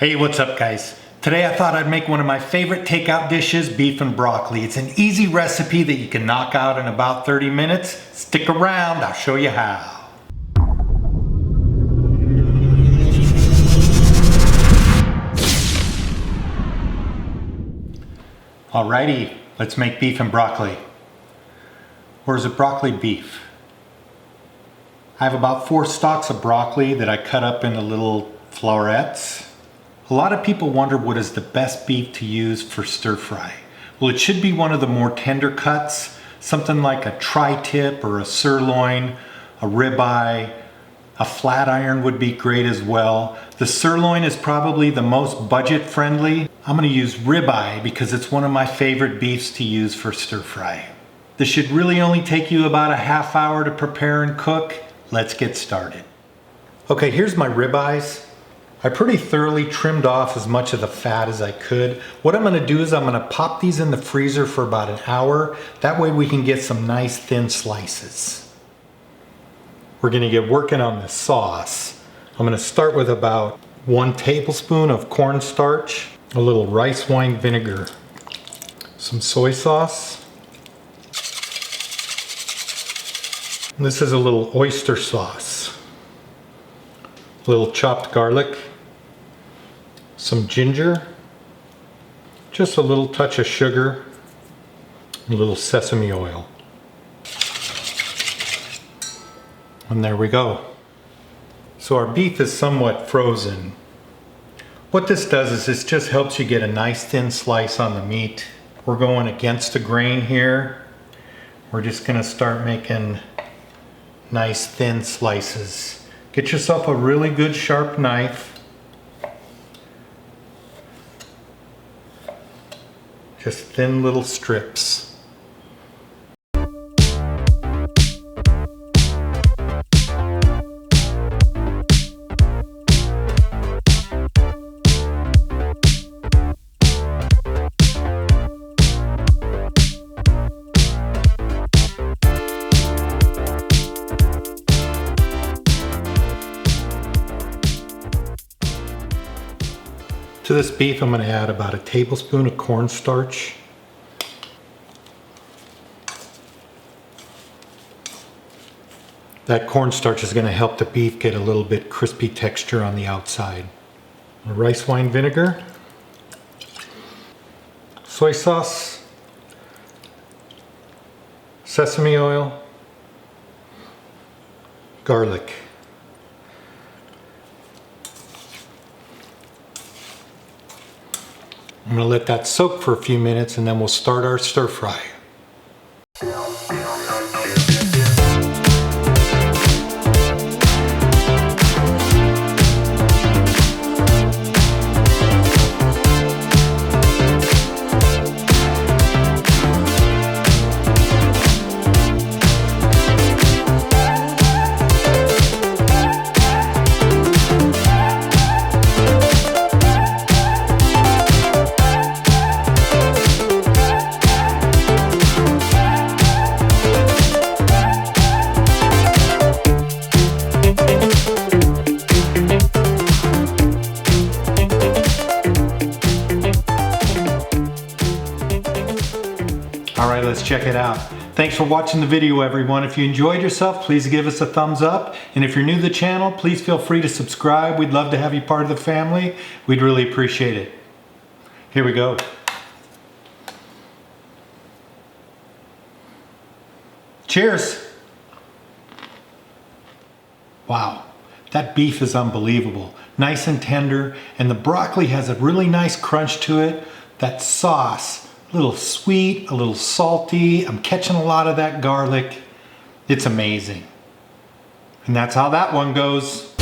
Hey, what's up guys? Today I thought I'd make one of my favorite takeout dishes, beef and broccoli. It's an easy recipe that you can knock out in about 30 minutes. Stick around, I'll show you how. Alrighty, let's make beef and broccoli. Or is it broccoli beef? I have about 4 stalks of broccoli that I cut up into little florets. A lot of people wonder what is the best beef to use for stir fry. Well, it should be one of the more tender cuts, something like a tri-tip or a sirloin, a ribeye, a flat iron would be great as well. The sirloin is probably the most budget friendly. I'm going to use ribeye because it's one of my favorite beefs to use for stir fry. This should really only take you about a half hour to prepare and cook. Let's get started. Okay, here's my ribeyes. I pretty thoroughly trimmed off as much of the fat as I could. What I'm going to do is I'm going to pop these in the freezer for about an hour. That way we can get some nice thin slices. We're going to get working on the sauce. I'm going to start with about 1 tablespoon of cornstarch, a little rice wine vinegar, some soy sauce. This is a little oyster sauce, a little chopped garlic, some ginger, just a little touch of sugar, a little sesame oil. And there we go. So our beef is somewhat frozen. What this does is this just helps you get a nice thin slice on the meat. We're going against the grain here. We're just going to start making nice thin slices. Get yourself a really good sharp knife. Just thin little strips. To this beef, I'm going to add about a tablespoon of cornstarch. That cornstarch is going to help the beef get a little bit crispy texture on the outside. Rice wine vinegar, soy sauce, sesame oil, garlic. I'm going to let that soak for a few minutes and then we'll start our stir fry. Alright, let's check it out. Thanks for watching the video, everyone. If you enjoyed yourself, please give us a thumbs up. And if you're new to the channel, please feel free to subscribe. We'd love to have you part of the family. We'd really appreciate it. Here we go. Cheers! Wow, that beef is unbelievable. Nice and tender, and the broccoli has a really nice crunch to it. That sauce, a little sweet, a little salty. I'm catching a lot of that garlic. It's amazing. And that's how that one goes.